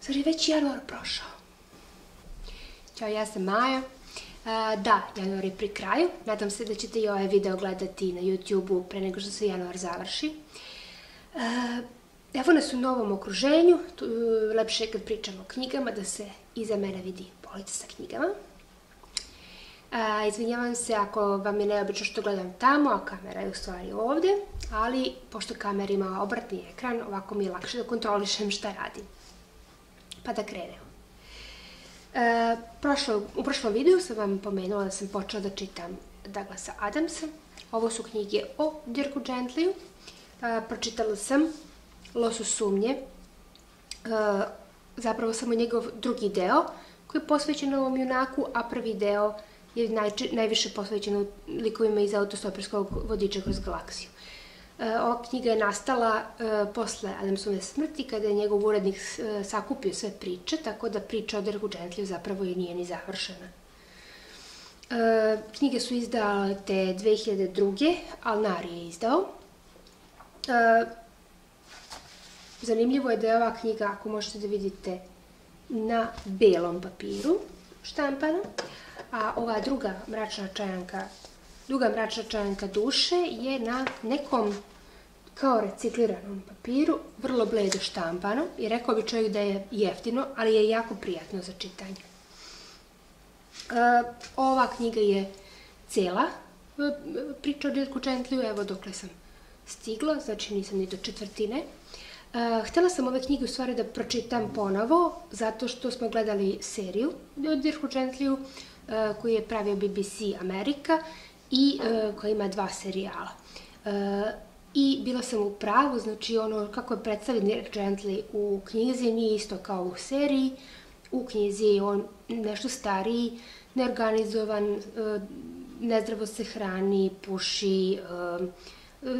Zar je već januar prošao? Ćao, ja sam Maja. Da, januar je pri kraju. Nadam se da ćete i ovaj video gledati na YouTube-u pre nego što se januar završi. Evo nas u novom okruženju. Lepše je kad pričamo o knjigama da se iza mene vidi polica sa knjigama. Izvinjavam se ako vam je neobično što gledam tamo, a kamera je u stvari ovde, ali pošto kamera ima obratni ekran, ovako mi je lakše da kontrolišem šta radim. Pa da krenemo. U prošlom videu sam vam pomenula da sam počela da čitam Douglasa Adamsa. Ovo su knjige o Dirku Gentlyu. Pročitala sam Losos sumnje, zapravo samo njegov drugi deo koji je posvećen ovom junaku, a prvi deo je najviše posvećen likovima iz autostoperskog vodiča kroz galaksiju. Ova knjiga je nastala posle Adamsove smrti, kada je njegov urednik sakupio sve priče, tako da priča o Dirku Gentlyu zapravo i nije ni završena. Knjige su izdate 2002. Alnari je izdao. Zanimljivo je da je ova knjiga, ako možete da vidite, na belom papiru štampana, a ova druga mračna čajanka duše je na nekom kao recikliranom papiru, vrlo bledo štampano, i rekao bi čovjek da je jeftino, ali je jako prijatno za čitanje. Ova knjiga je cela priča o Dirku Gentlyu, evo dokle sam stigla, znači nisam ni do četvrtine. Htela sam ove knjige u stvari da pročitam ponovo, zato što smo gledali seriju o Dirku Gentlyu, koju je pravio BBC Amerika i koja ima 2 serijala. I bila sam u pravu, znači ono kako je predstavljen Dirk Gently u knjizi nije isto kao u seriji. U knjizi je on nešto stariji, neorganizovan, nezdravo se hrani, puši,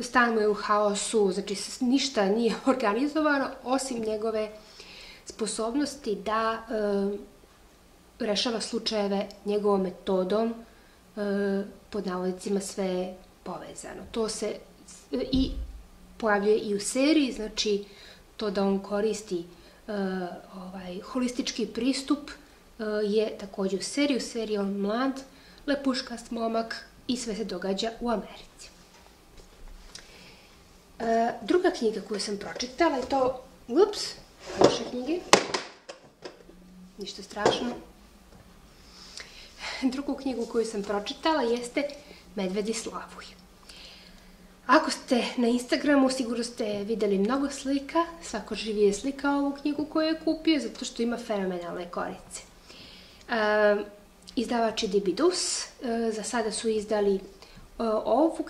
stan mu je u haosu, znači ništa nije organizovano osim njegove sposobnosti da rešava slučajeve njegovom metodom, pod navodnicima sve povezano. To se i pojavljuje i u seriji, znači to da on koristi holistički pristup je također u seriji. U seriji on mlad, lepuškast momak i sve se događa u Americi. Druga knjiga koju sam pročitala je to, loše knjige, ništa strašno. Drugu knjigu koju sam pročitala jeste Medvedi Slavuj. Ako ste na Instagramu, sigurno ste videli mnogo slika, svako živi je slikao ovu knjigu koju je kupio, zato što ima fenomenalne korice. Izdavač je Dibidus, za sada su izdali ovu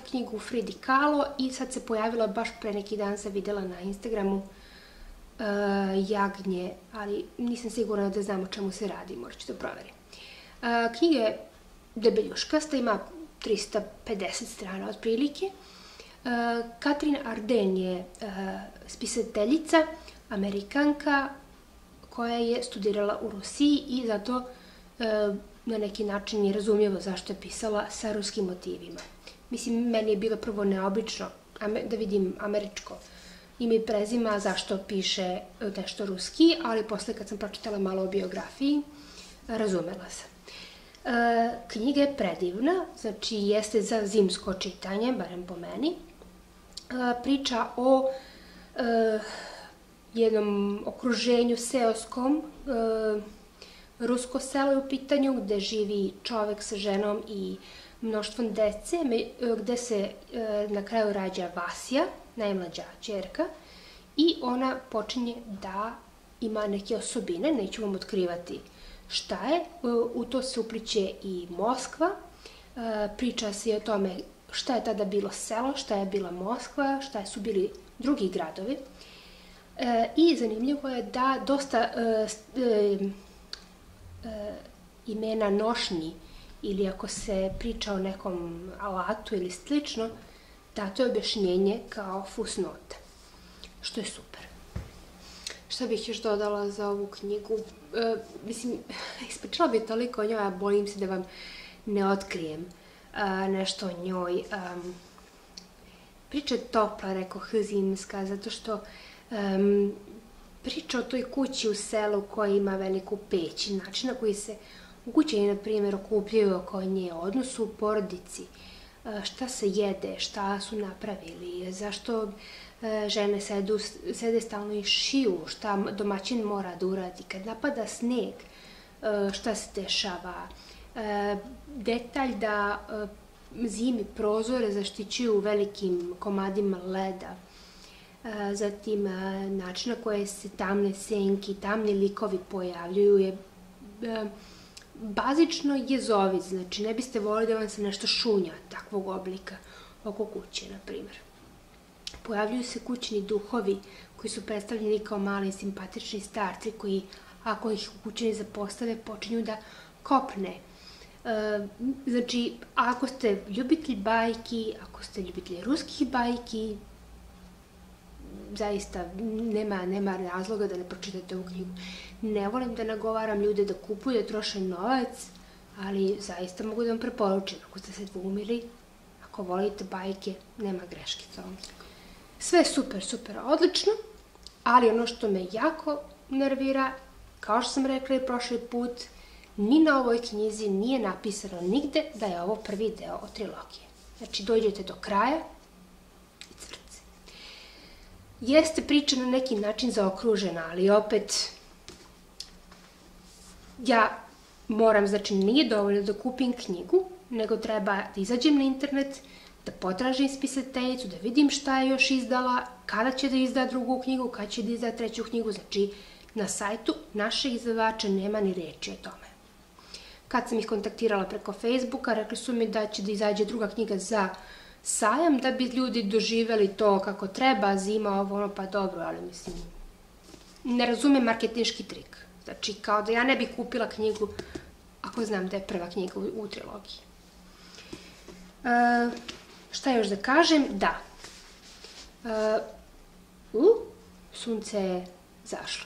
knjigu Fridi Kahlo, i sad se pojavila, baš pre neki dan sam videla na Instagramu, Jagnje, ali nisam sigurna da znam o čemu se radi, morat ću da proverim. Knjiga je debeljuškasta, ima 350 strana otprilike. Katrin Arden je spisateljica, Amerikanka, koja je studirala u Rusiji i zato na neki način je razumljivo zašto je pisala sa ruskim motivima. Mislim, meni je bilo prvo neobično da vidim američko ime i prezime, zašto piše nešto ruski, ali posle kad sam pročitala malo o biografiji, razumela sam. Knjiga je predivna, znači jeste za zimsko čitanje, barem po meni. Priča o jednom okruženju seoskom, rusko selo je u pitanju, gde živi čovek sa ženom i mnoštvom dece, gde se na kraju rađa Vasja, najmlađa ćerka, i ona počinje da ima neke osobine, neću vam otkrivati šta je. U to se upliće i Moskva, priča se i o tome šta je tada bilo selo, šta je bila Moskva, šta su bili drugi gradovi. I zanimljivo je da dosta imena nošnji, ili ako se priča o nekom alatu ili slično, dato je objašnjenje kao fusnota, što je super. Šta bih još dodala za ovu knjigu? Mislim, ispričala bih toliko o njoj, a bojim se da vam ne otkrijem nešto o njoj. Priča je topla, rekoh, zimska, zato što priča o toj kući u selu koja ima veliku peć i način na koji se ukućani, na primjer, okupljaju oko nje, odnosu u porodici, šta se jede, šta su napravili, zašto žene sede stalno i šiju, šta domaćin mora da uradi. Kad napada sneg, šta se dešava. Detalj da zimi prozore zaštićuju velikim komadima leda. Zatim, način na koje se tamne senke i tamni likovi pojavljuju je bazično jezovit, znači ne biste volili da vam se nešto šunja takvog oblika oko kuće, na primjer. Pojavljuju se kućni duhovi koji su predstavljeni kao mali simpatični starci koji, ako ih kućani zapostave, počinju da kopne. Znači, ako ste ljubitelj bajki, ako ste ljubitelj ruskih bajki, zaista nema razloga da ne pročitate ovu knjigu. Ne volim da nagovaram ljude da kupuju, da troše novac, ali zaista mogu da vam preporučim. Ako ste se dvoumili, ako volite bajke, nema greške sa ovom knjigom. Sve je super, odlično, ali ono što me jako nervira, kao što sam rekla i prošli put, ni na ovoj knjizi nije napisano nigde da je ovo prvi deo od trilogije. Znači, dođete do kraja i cvrci. Jeste priča na neki način zaokružena, ali opet ja moram, znači nije dovoljno da kupim knjigu, nego treba da izađem na internet, da potražim spisateljicu, da vidim šta je još izdala, kada će da izda drugu knjigu, kada će da izda treću knjigu. Znači, na sajtu našeg izdavača nema ni reči o tome. Kad sam ih kontaktirala preko Facebooka, rekli su mi da će da izađe druga knjiga za sajam, da bi ljudi doživeli to kako treba, zima, ovo, ono, pa dobro, ali mislim, ne razumem marketinški trik. Znači, kao da ja ne bih kupila knjigu ako znam da je prva knjiga u trilogiji. Šta još da kažem? Da. Sunce je zašlo.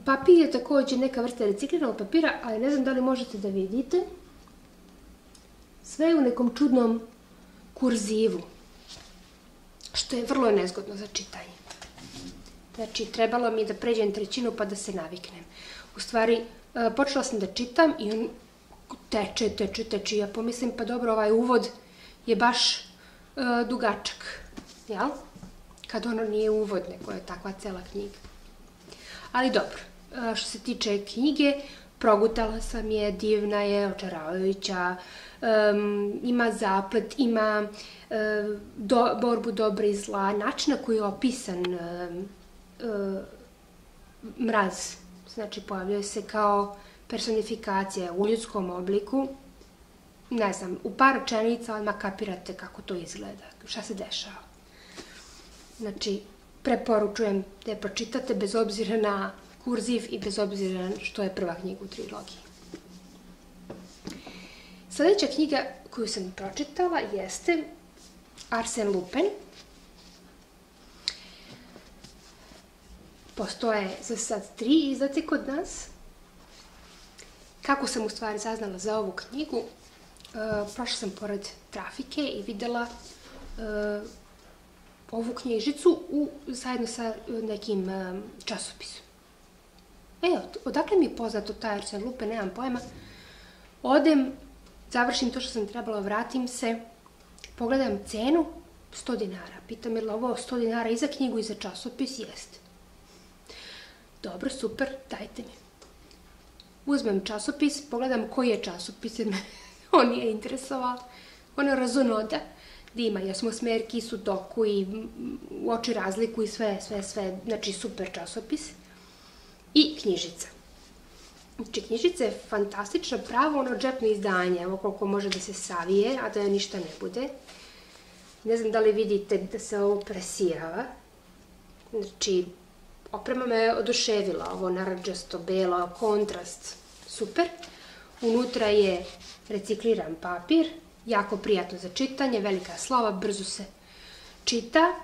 Papir je takođe neka vrsta recikliranog papira, ali ne znam da li možete da vidite. Sve je u nekom čudnom kurzivu, što je vrlo nezgodno za čitanje. Znači, trebalo mi je da pređem trećinu pa da se naviknem. U stvari, počela sam da čitam i on teče. Ja pomislim, pa dobro, ovaj uvod je baš dugačak, jel? Kad ono nije uvod, nego je takva cela knjiga. Ali dobro, što se tiče knjige, progutala sam je, divna je, očaravajuća, ima zaplet, ima borbu dobra i zla, način na koji je opisan mraz, znači pojavljuje se kao personifikacija u ljudskom obliku. Ne znam, u par rečenica odmah kapirate kako to izgleda, šta se dešava. Znači, preporučujem da je pročitate bez obzira na kurziv i bez obzira što je prva knjiga u trilogiji. Sljedeća knjiga koju sam pročitala jeste Arsène Lupin. Postoje za sad 3 izdate kod nas. Kako sam u stvari saznala za ovu knjigu? Prošla sam pored trafike i videla ovu knjižicu zajedno sa nekim časopisom. Evo, odakle mi je poznato taj Arsène Lupin, nemam pojma. Odem, završim to što sam trebala, vratim se, pogledam cenu, 100 dinara. Pitam je li ovo 100 dinara i za knjigu i za časopis? Jeste. Dobro, super, dajte mi. Uzmem časopis, pogledam koji je časopis, jer me on nije interesovao. Ono razonoda, da ima i osmosmerki, sudoku i uoči razliku i sve, znači super časopis. I knjižica. Znači, knjižica je fantastično, pravo ono džepno izdanje, evo koliko može da se savije, a da ništa ne bude. Ne znam da li vidite da se ovo presijava. Znači, oprema me oduševila, ovo narandžasto, belo, kontrast, super. Unutra je recikliran papir, jako prijatno za čitanje, velika slova, brzo se čita.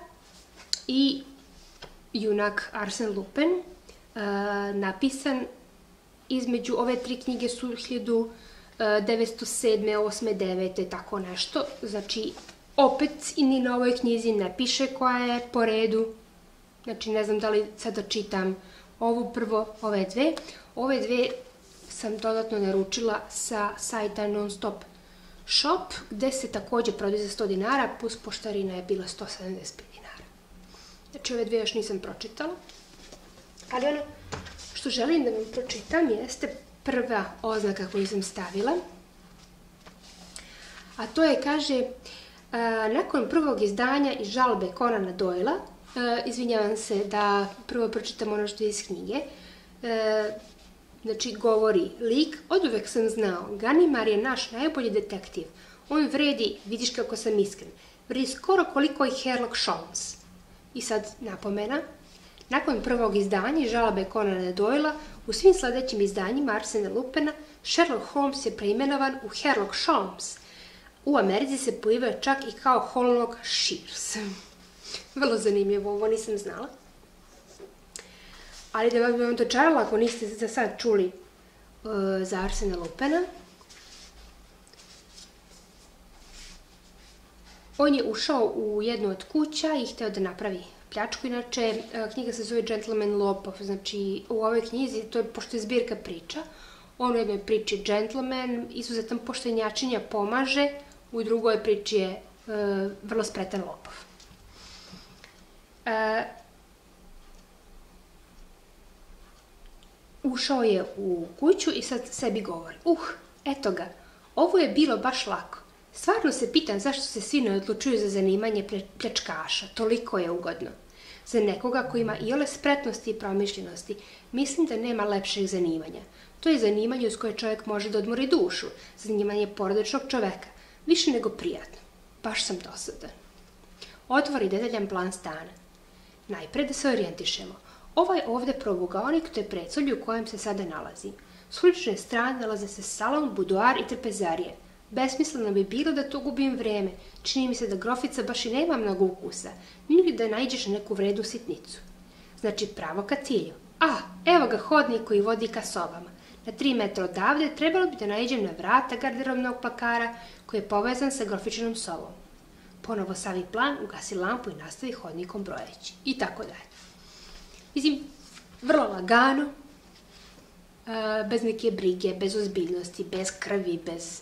I junak Arsène Lupin, napisan između ove 3 knjige su 1907, 8, 9, tako nešto. Znači, opet i ni na ovoj knjizi ne piše koja je po redu. Znači, ne znam da li sad da čitam ovu prvo, ove dve. Ove dve sam dodatno naručila sa sajta Non-Stop Shop, gde se takođe prodaje za 100 dinara, plus poštarina je bila 175 dinara. Znači, ove dve još nisam pročitala. Ali ono što želim da vam pročitam jeste prva oznaka koju sam stavila. A to je, kaže, nakon prvog izdanja i žalbe Conana Doyla, izvinjavam se da prvo pročitam ono što je iz knjige, znači govori lik, oduvek sam znao, Ganimar je naš najbolji detektiv. On vredi, vidiš kako sam iskren, vredi skoro koliko i Sherlock Holmes. I sad napomena, nakon prvog izdanja i žalbe Conana Doyla, u svim sledećim izdanjima Arsena Lupina, Sherlock Holmes je preimenovan u Sherlock Holmes. U Americi se pojavio čak i kao Hollock Shears. Vrlo zanimljivo, ovo nisam znala. Ali da vam to čarala, ako niste za sad čuli za Arsena Lupina. On je ušao u jednu od kuća i hteo da napravi pljačku. Inače, knjiga se zove Gentleman Lopov. Znači, u ovoj knjizi, to je, pošto je zbirka priča, on u jednoj priči gentleman, izuzetan poštenjačinja pomaže, u drugoj priči je vrlo spretan lopov. Ušao je u kuću i sad sebi govori, eto ga, ovo je bilo baš lako. Stvarno se pitam zašto se svi ne odlučuju za zanimanje pljačkaša, toliko je ugodno. Za nekoga ko ima iole spretnosti i promišljenosti, mislim da nema lepšeg zanimanja. To je zanimanje uz koje čovjek može da odmori dušu, zanimanje porodičnog čoveka, više nego prijatno. Baš sam dosadan. Otvori detaljan plan stana. Najpre da se orijentišemo. Ovaj ovde probugaonik, to je predsolje u kojem se sada nalazim. S ulične strane nalaze se salon, buduar i trpezarije. Besmisleno bi bilo da to gubim vreme. Čini mi se da grofica baš i nema mnogo ukusa, niti da naiđeš na neku vredu sitnicu. Znači pravo ka cilju. Evo ga hodnik koji vodi ka sobama. Na 3 metra odavde trebalo bi da naiđem na vrata garderobnog plakara koji je povezan sa grofičinom sobom. Ponovo savi plan, ugasi lampu i nastavi hodnikom brojeći. I tako dalje. Mislim, vrlo lagano, bez neke brige, bez ozbiljnosti, bez krvi, bez...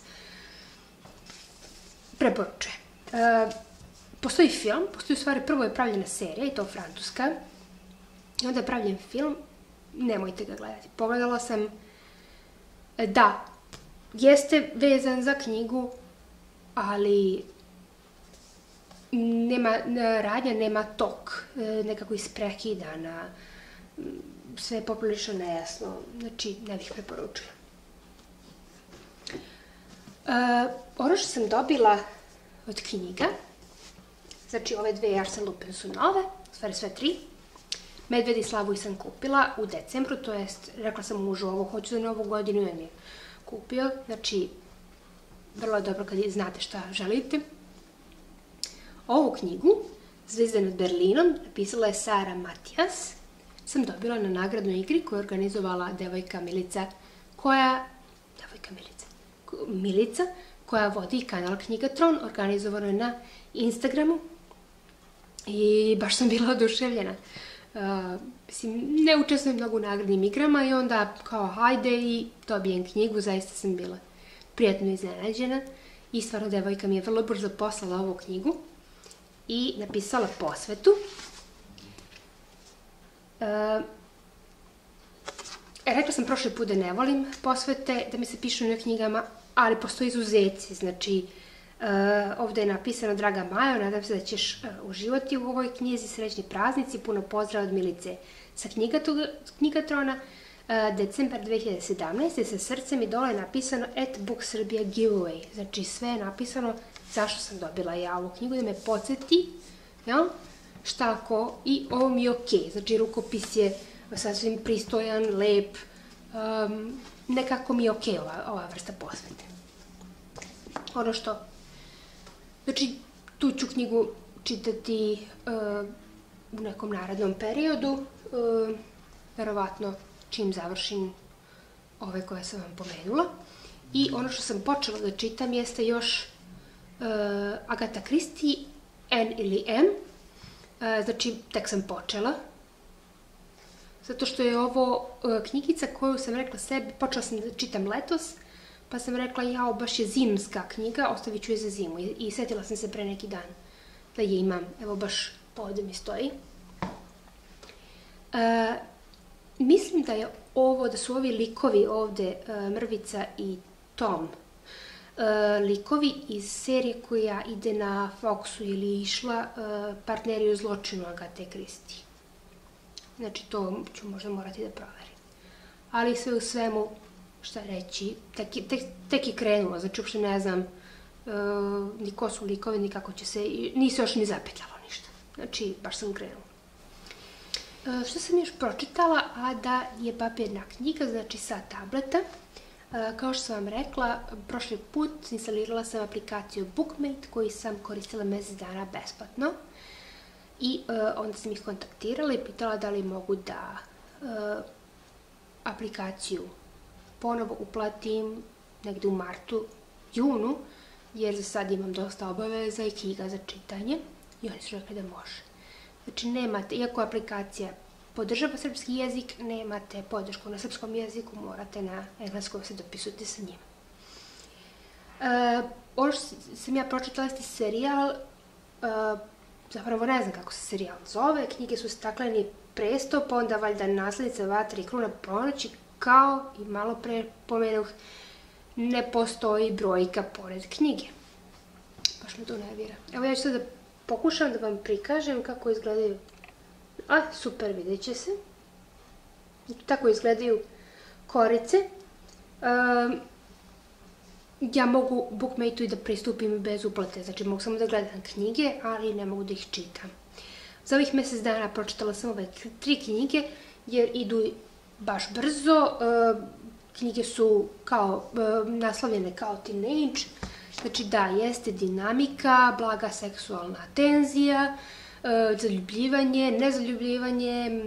Preporučujem. Postoji film, postoji u stvari prvo je pravljena serija i to francuska. I onda je pravljen film, nemojte ga gledati. Pogledala sam, da, jeste vezan za knjigu, ali radnja nema tok, nekako isprekidana, sve je poprilično nejasno, znači ne bih preporučila. Ono što sam dobila od knjiga, znači ove dve Arsene Lupin su nove, u stvari sve 3. Medved i Slavuj sam kupila u decembru, to jest, rekla sam mužu ovo hoću za novu godinu i on je kupio, znači vrlo je dobro kad znate šta želite. Ovu knjigu, Zvezda nad Berlinom, napisala je Sara Matijas, sam dobila na nagradnoj igri koju je organizovala devojka Milica, koja vodi kanal Knjigatron, organizovano je na Instagramu i baš sam bila oduševljena. Mislim, ne učestvujem mnogo u nagradnim igrama i onda kao hajde i dobijem knjigu, zaista sam bila prijatno iznenađena i stvarno devojka mi je vrlo brzo poslala ovu knjigu i napisala posvetu. Rekla sam prošli put da ne volim posvete, da mi se pišu na knjigama, ali postoji izuzeci, znači ovde je napisano Draga Majo, nadam se da ćeš uživati u ovoj knjizi, srećni praznici, puno pozdrav od Milice sa Knjigatrona, decembar 2017. Sa srcem i dole je napisano @Book Serbia giveaway, znači sve je napisano zašto sam dobila ja ovu knjigu, da me podsjeti šta ako i ovo mi je okej, znači rukopis je sasvim pristojan, lep, nekako mi je okej ova vrsta posvete. Ono što, znači tu ću knjigu čitati u nekom narednom periodu, verovatno čim završim ove koje sam vam pomenula. I ono što sam počela da čitam jeste još Agatha Christie, N ili M, znači tek sam počela, zato što je ovo knjigica koju sam rekla sebi, počela sam da čitam letos, pa sam rekla, jao, baš je zimska knjiga, ostavit ću je za zimu. I setila sam se pre neki dan da je imam, evo baš ovde mi stoji. Mislim da je ovo, da su ovi likovi ovde, Mrvica i Tom, likovi iz serije koja ide na Foxu ili išla Partneri u zločinu Agate Christie. Znači, to ću možda morati da proverim. Ali sve u svemu, šta reći, tek je krenulo, znači uopšte ne znam ni ko su likovi, ni kako će se, nisi još ni zapetljalo ništa. Znači, baš sam krenula. Što sam još pročitala, a da je papirna knjiga, znači sa tableta. Kao što sam vam rekla, prošli put instalirala sam aplikaciju Bookmate koju sam koristila mesec dana besplatno. I onda sam ih kontaktirala i pitala da li mogu da aplikaciju ponovo uplatim negde u martu, junu, jer za sad imam dosta obaveza i knjiga za čitanje i oni su rekli da može. Znači nemate, iako aplikacija podržava srpski jezik, nemate podršku na srpskom jeziku, morate na engleskom se dopisujete sa njim. Ovo što sam ja pročitala je serijal, zapravo ne znam kako se serijal zove, knjige su Stakleni presto, pa onda valjda Naslednica vatre i Kruna ponoći, kao i malo pre pomenuh, ne postoji brojka pored knjige. Baš me to nervira. Evo ja ću sad da pokušam da vam prikažem kako izgledaju. Super, vidjet će se. Tako izgledaju korice. Ja mogu Bookmate-u i da pristupim bez uplate, znači mogu samo da gledam knjige, ali ne mogu da ih čitam. Za ovih mesec dana pročitala sam ove 3 knjige, jer idu baš brzo. Knjige su naslovljene kao teenage, znači da, jeste dinamika, blaga seksualna tenzija, zaljubljivanje, nezaljubljivanje,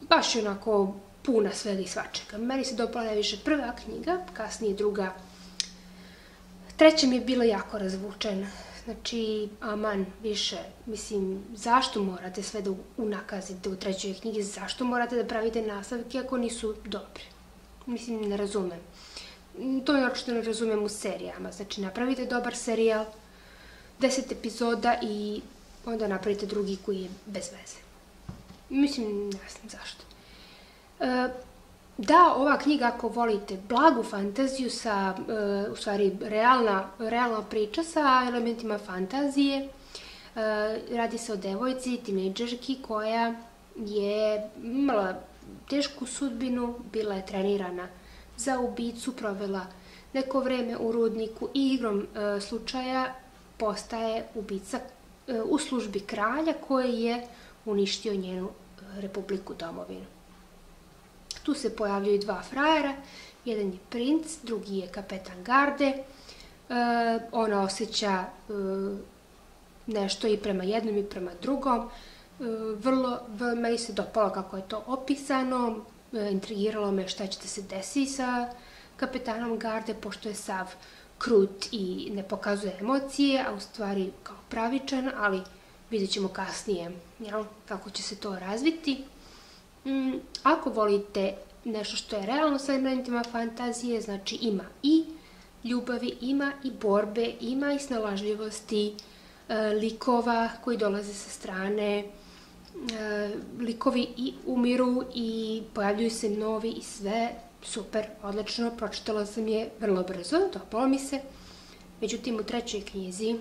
baš je onako puna svega i svačega. Meni se dopala najviše prva knjiga, kasnije druga. Treća mi je bila jako razvučena. Znači, aman, više, mislim, zašto morate sve da unakazite u trećoj knjigi, zašto morate da pravite nastavke ako nisu dobri? Mislim, ne razumem. To je ono što ne razumem u serijama. Znači, napravite dobar serijal, 10 epizoda i onda napravite drugi koji je bez veze. Mislim, ne znam zašto. Da, ova knjiga, ako volite blagu fantaziju sa, u stvari, realna priča sa elementima fantazije, radi se o devojci, tinejdžerki koja je imala tešku sudbinu, bila je trenirana za ubicu, provela neko vreme u rudniku i igrom slučaja postaje ubica u službi kralja koji je uništio njenu republiku domovinu. Tu se pojavljaju 2 frajera, jedan je princ, drugi je kapetan garde. Ona osjeća nešto i prema jednom i prema drugom. Meni se dopalo kako je to opisano, intrigiralo me šta će da se desi sa kapetanom garde, pošto je sav krut i ne pokazuje emocije, a u stvari kao pravičan, ali vidjet ćemo kasnije kako će se to razviti. Ako volite nešto što je realno sa elementima fantazije, znači ima i ljubavi, ima i borbe, ima i snalažljivosti, likova koji dolaze sa strane, likovi i umiru i pojavljuju se novi i sve, super, odlično, pročitala sam je vrlo brzo, dopalo mi se. Međutim, u trećoj knjizi,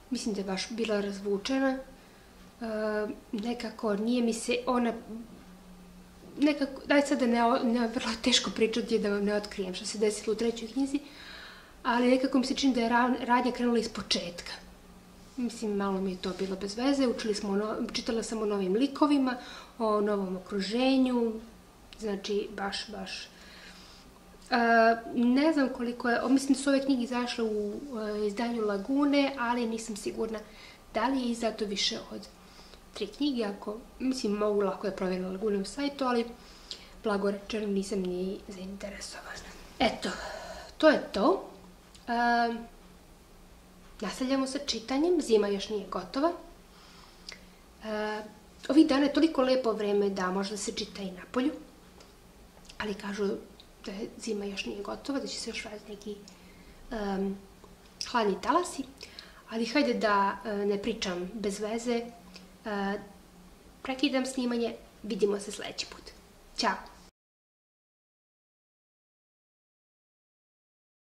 mislim da je baš bila razvučena, nekako nije mi se ona, nekako, daj sad da ne vrlo teško pričati da vam ne otkrijem što se desilo u trećoj knjizi, ali nekako mi se čini da je radnja krenula iz početka. Mislim, malo mi je to bilo bez veze, čitala sam o novim likovima, o novom okruženju, znači baš. Ne znam koliko je, mislim da su ove knjige izašle u izdanju Lagune, ali nisam sigurna da li je izdato više od 3 knjige, mislim, mogu lako da provjerim na Lagunevom sajtu, ali blago rečeno nisam ni zainteresovana. Eto, to je to. Nastavljamo sa čitanjem, zima još nije gotova. ovih dana je toliko lepo vreme da možda se čita i napolju, ali kažu da zima još nije gotova, da će se još vratiti neki hladni talasi, ali hajde da ne pričam bez veze, prekidam snimanje, vidimo se sledeći put. Ćao!